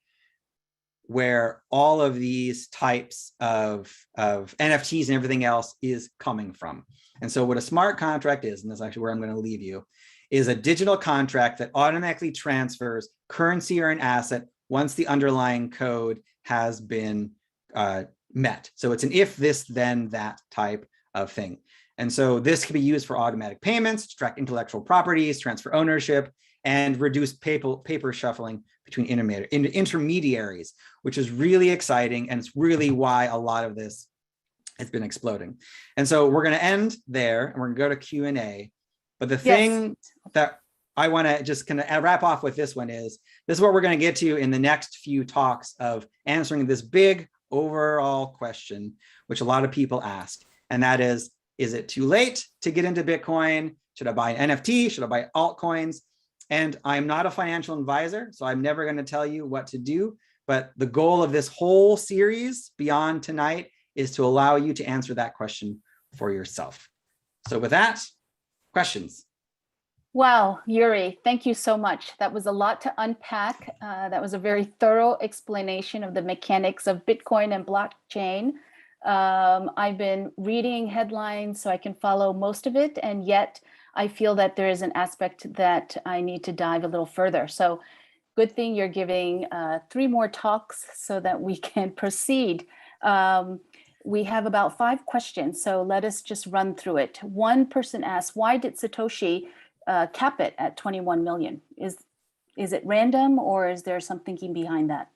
where all of these types of NFTs and everything else is coming from. And so what a smart contract is, and that's actually where I'm going to leave you, is a digital contract that automatically transfers currency or an asset once the underlying code has been met. So it's an if this, then that type of thing. And so this can be used for automatic payments, to track intellectual properties, transfer ownership, and reduce paper shuffling between intermediaries, which is really exciting. And it's really why a lot of this has been exploding. And so we're going to end there and we're going to go to Q&A. But the thing that I want to just kind of wrap off with this one is, this is what we're going to get to in the next few talks of answering this big overall question, which a lot of people ask. And that is it too late to get into Bitcoin? Should I buy an NFT? Should I buy altcoins? And I'm not a financial advisor, so I'm never going to tell you what to do. But the goal of this whole series beyond tonight is to allow you to answer that question for yourself. So with that, questions? Wow, Yuri, thank you so much. That was a lot to unpack. That was a very thorough explanation of the mechanics of Bitcoin and blockchain. I've been reading headlines so I can follow most of it, and yet I feel that there is an aspect that I need to dive a little further. So good thing you're giving 3 more talks so that we can proceed. We have about 5 questions, so let us just run through it. One person asked, why did Satoshi cap it at 21 million? Is it random, or is there some thinking behind that?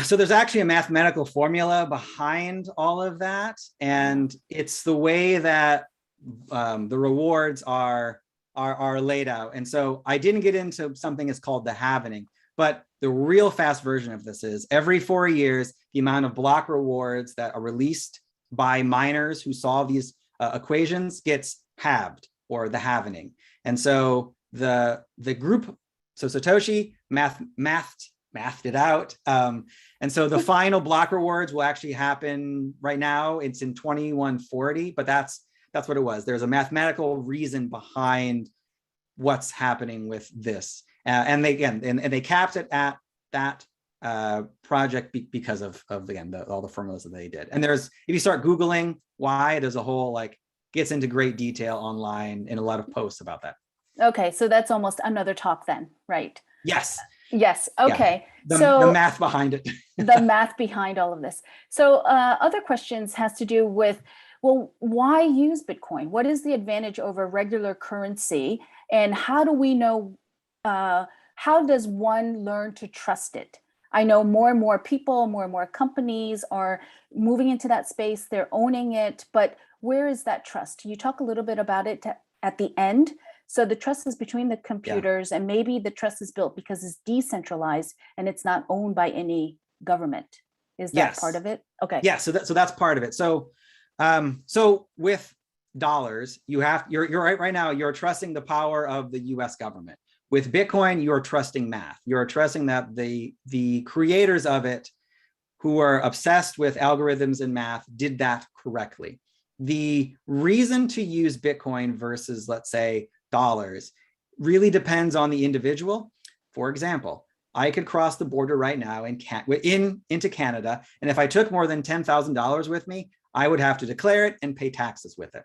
So there's actually a mathematical formula behind all of that, and it's the way that the rewards are laid out. And so I didn't get into something that's called the halvening, but the real fast version of this is every 4 years, the amount of block rewards that are released by miners who solve these equations gets halved, or the halvening. And so the group, so Satoshi mathed it out. And so the final block rewards will actually happen right now. It's in 2140, but that's what it was. There's a mathematical reason behind what's happening with this. And they capped it at that project because of again, all the formulas that they did. And if you start Googling why, there's a whole gets into great detail online in a lot of posts about that. Okay, so that's almost another talk then, right? Yes. Yes. Okay. Yeah. The math behind it. The math behind all of this. So other questions has to do with, well, why use Bitcoin? What is the advantage over regular currency? And how do we know, how does one learn to trust it? I know more and more people, more and more companies are moving into that space, they're owning it, but where is that trust? You talk a little bit about it at the end. So the trust is between the computers, and maybe the trust is built because it's decentralized and it's not owned by any government. Is that part of it? Okay. Yeah, so that's part of it. So with dollars, you're right now, you're trusting the power of the US government. With Bitcoin, you're trusting math. You're trusting that the creators of it, who are obsessed with algorithms and math, did that correctly. The reason to use Bitcoin versus, let's say, dollars really depends on the individual. For example, I could cross the border right now into Canada, and if I took more than $10,000 with me, I would have to declare it and pay taxes with it.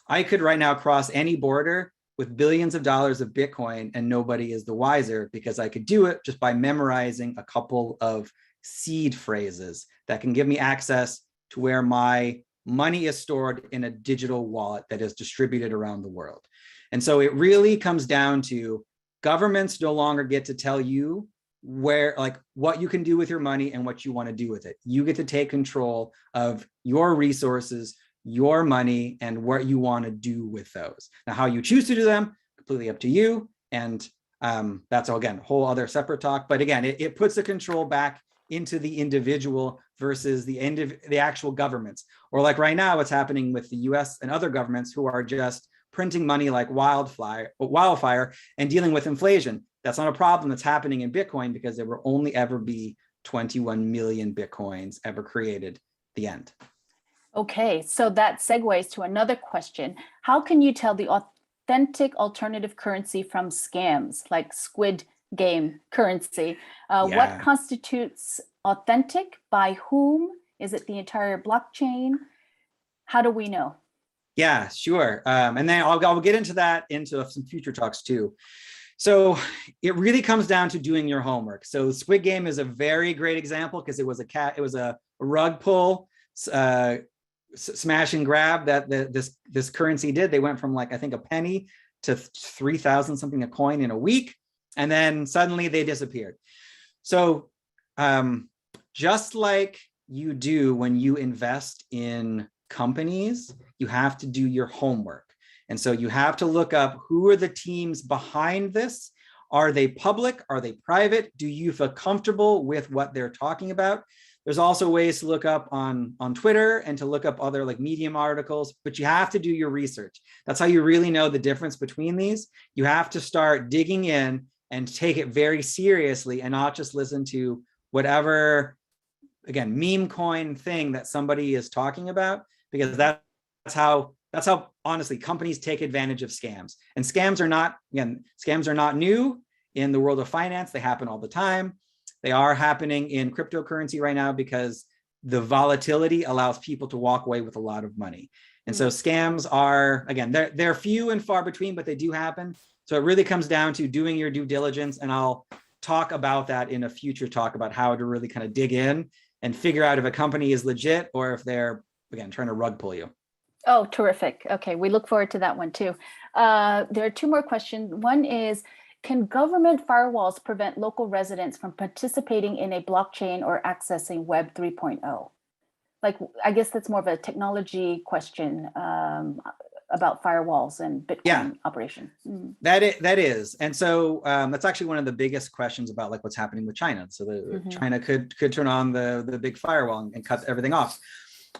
I could right now cross any border with billions of dollars of Bitcoin, and nobody is the wiser, because I could do it just by memorizing a couple of seed phrases that can give me access to where my money is stored in a digital wallet that is distributed around the world. And so it really comes down to governments no longer get to tell you what you can do with your money and what you want to do with it. You get to take control of your resources, your money, and what you want to do with those. Now, how you choose to do them, completely up to you. And that's all, again, a whole other separate talk. But again, it puts the control back into the individual versus the actual governments. Or like right now, what's happening with the US and other governments who are just printing money like wildfire and dealing with inflation. That's not a problem that's happening in Bitcoin, because there will only ever be 21 million Bitcoins ever created at the end. Okay, so that segues to another question. How can you tell the authentic alternative currency from scams like Squid Game currency? What constitutes authentic? By whom? Is it the entire blockchain? How do we know? Yeah, sure. And then I'll get into that into some future talks too. So it really comes down to doing your homework. So Squid Game is a very great example, because it was a rug pull, smash and grab that this currency did. They went from, like, I think, a penny to 3,000 something a coin in a week, and then suddenly they disappeared. So just like you do when you invest in companies, you have to do your homework. And so you have to look up, who are the teams behind this? Are they public? Are they private? Do you feel comfortable with what they're talking about? There's also ways to look up on Twitter and to look up other, like, Medium articles, but you have to do your research. That's how you really know the difference between these. You have to start digging in and take it very seriously, and not just listen to whatever, again, meme coin thing that somebody is talking about, because that's how honestly companies take advantage of scams. And scams are not new in the world of finance. They happen all the time. They are happening in cryptocurrency right now, because the volatility allows people to walk away with a lot of money. And so scams are, again, they're few and far between, but they do happen. So it really comes down to doing your due diligence. And I'll talk about that in a future talk, about how to really kind of dig in and figure out if a company is legit or if they're, again, trying to rug pull you. Oh, terrific. Okay, we look forward to that one too. There are two more questions. One is, can government firewalls prevent local residents from participating in a blockchain or accessing Web 3.0? Like, I guess that's more of a technology question about firewalls and Bitcoin operation. That is. And so that's actually one of the biggest questions about, like, what's happening with China. So China could turn on the big firewall and cut everything off.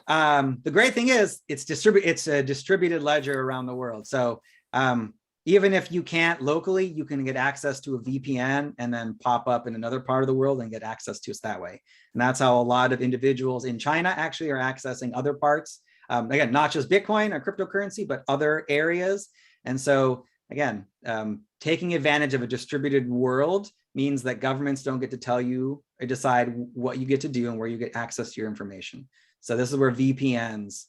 The great thing is it's a distributed ledger around the world. So even if you can't locally, you can get access to a VPN and then pop up in another part of the world and get access to us that way. And that's how a lot of individuals in China actually are accessing other parts. Again, not just Bitcoin or cryptocurrency, but other areas. And so again, taking advantage of a distributed world means that governments don't get to tell you or decide what you get to do and where you get access to your information. So this is where VPNs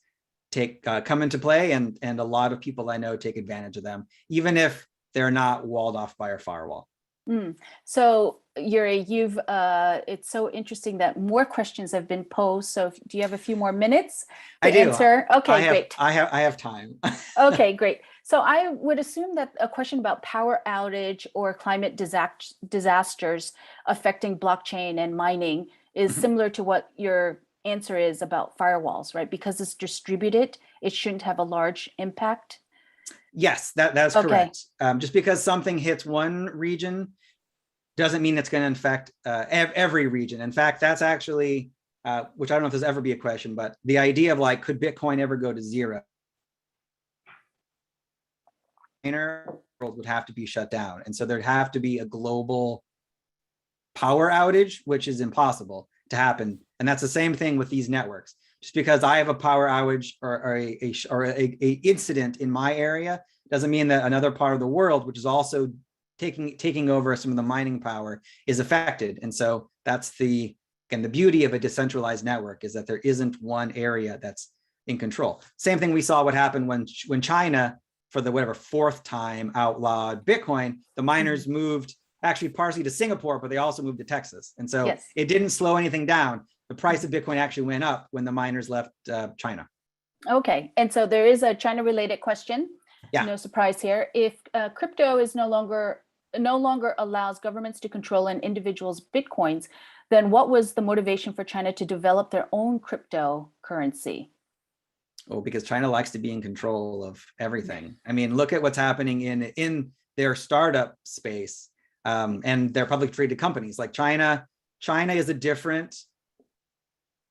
come into play, and a lot of people I know take advantage of them, even if they're not walled off by our firewall. So Yuri, it's so interesting that more questions have been posed. So do you have a few more minutes to answer? Okay, great. I have time. Okay, great. So I would assume that a question about power outage or climate disasters affecting blockchain and mining is Mhm. similar to what your answer is about firewalls, right? Because it's distributed, it shouldn't have a large impact. Yes, that's Okay. correct. Just because something hits one region doesn't mean it's going to affect every region. In fact, that's actually, which I don't know if there's ever be a question, but the idea of like, could Bitcoin ever go to zero? World would have to be shut down. And so there'd have to be a global power outage, which is impossible to happen. And that's the same thing with these networks. Just because I have a power outage or a incident in my area doesn't mean that another part of the world, which is also taking over some of the mining power, is affected. And so that's the beauty of a decentralized network, is that there isn't one area that's in control. Same thing we saw what happened when China, for the fourth time, outlawed Bitcoin. The miners moved actually partially to Singapore, but they also moved to Texas. And so Yes. it didn't slow anything down. The price of Bitcoin actually went up when the miners left China. Okay. And so there is a China related question. Yeah. No surprise here. If crypto is no longer allows governments to control an individual's Bitcoins, then what was the motivation for China to develop their own cryptocurrency? Well, because China likes to be in control of everything. I mean, look at what's happening in their startup space and their public traded companies. Like China is a different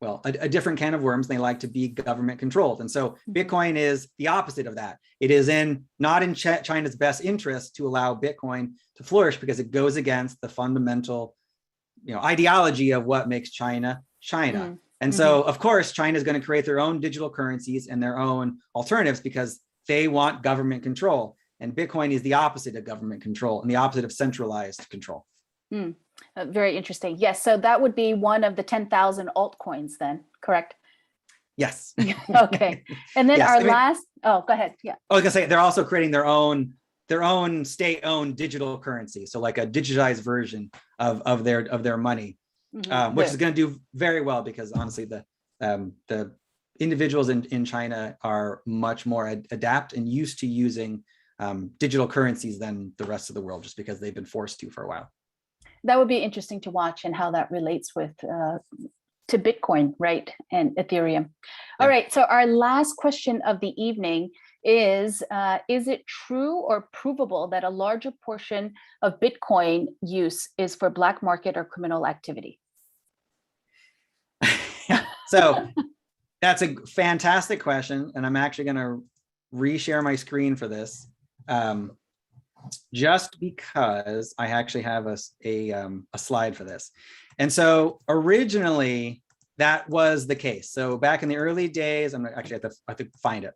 can of worms. They like to be government controlled. And so Bitcoin is the opposite of that. It is not in China's best interest to allow Bitcoin to flourish, because it goes against the fundamental, ideology of what makes China, China. And so, of course, China is going to create their own digital currencies and their own alternatives because they want government control. And Bitcoin is the opposite of government control and the opposite of centralized control. Very interesting. Yes. So that would be one of the 10,000 altcoins then, correct? Yes. Okay. And then yes, go ahead. Yeah. I was going to say, they're also creating their own state-owned digital currency. So like a digitized version of their money. Which is going to do very well, because honestly, the individuals in China are much more adept and used to using digital currencies than the rest of the world, just because they've been forced to for a while. That would be interesting to watch, and how that relates with to Bitcoin, right, and Ethereum. All right. So our last question of the evening is it true or provable that a larger portion of Bitcoin use is for black market or criminal activity? So that's a fantastic question, and I'm actually going to reshare my screen for this, just because I actually have a slide for this. And so originally that was the case. So back in the early days, I'm actually I have to find it.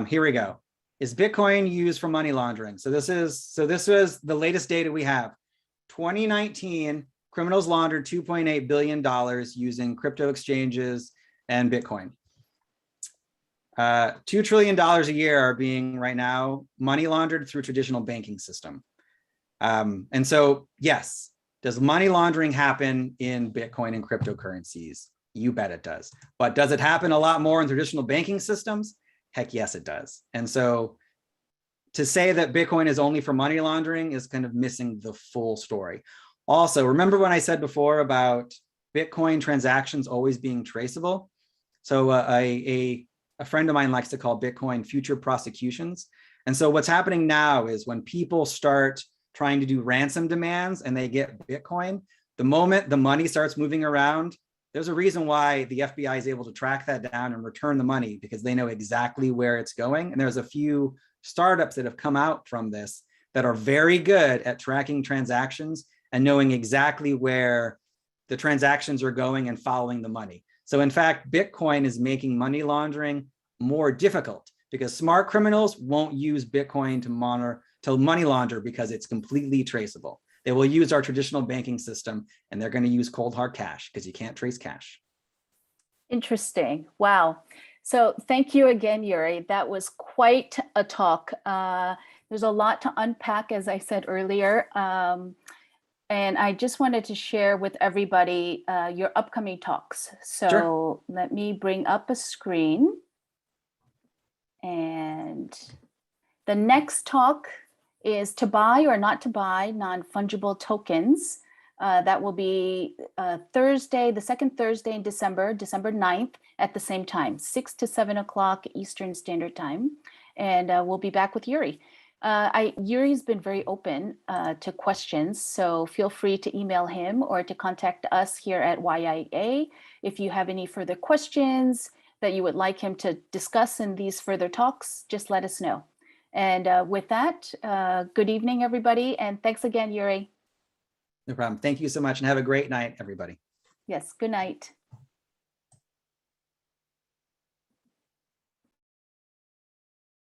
Here we go. Is Bitcoin used for money laundering? So this was the latest data we have. 2019, criminals laundered $2.8 billion using crypto exchanges and Bitcoin. $2 trillion a year are being right now money laundered through traditional banking system. And so, yes, does money laundering happen in Bitcoin and cryptocurrencies? You bet it does. But does it happen a lot more in traditional banking systems? Heck yes, it does. And so to say that Bitcoin is only for money laundering is kind of missing the full story. Also, remember when I said before about Bitcoin transactions always being traceable? So a friend of mine likes to call Bitcoin future prosecutions. And so what's happening now is when people start trying to do ransom demands and they get Bitcoin, the moment the money starts moving around, there's a reason why the FBI is able to track that down and return the money, because they know exactly where it's going. And there's a few startups that have come out from this that are very good at tracking transactions and knowing exactly where the transactions are going and following the money. So in fact, Bitcoin is making money laundering more difficult, because smart criminals won't use Bitcoin to money launder because it's completely traceable. They will use our traditional banking system, and they're going to use cold hard cash because you can't trace cash. Interesting. Wow. So thank you again, Yuri. That was quite a talk. There's a lot to unpack, as I said earlier. And I just wanted to share with everybody your upcoming talks. So sure. Let me bring up a screen. And The next talk is to buy or not to buy non-fungible tokens. That will be Thursday, the second Thursday in December, December 9th at the same time, 6 to 7 o'clock Eastern Standard Time. And we'll be back with Yuri. Yuri's been very open to questions, so feel free to email him or to contact us here at YIA if you have any further questions that you would like him to discuss in these further talks. Just let us know. And with that, good evening, everybody, and thanks again, Yuri. No problem. Thank you so much, and have a great night, everybody. Yes, good night.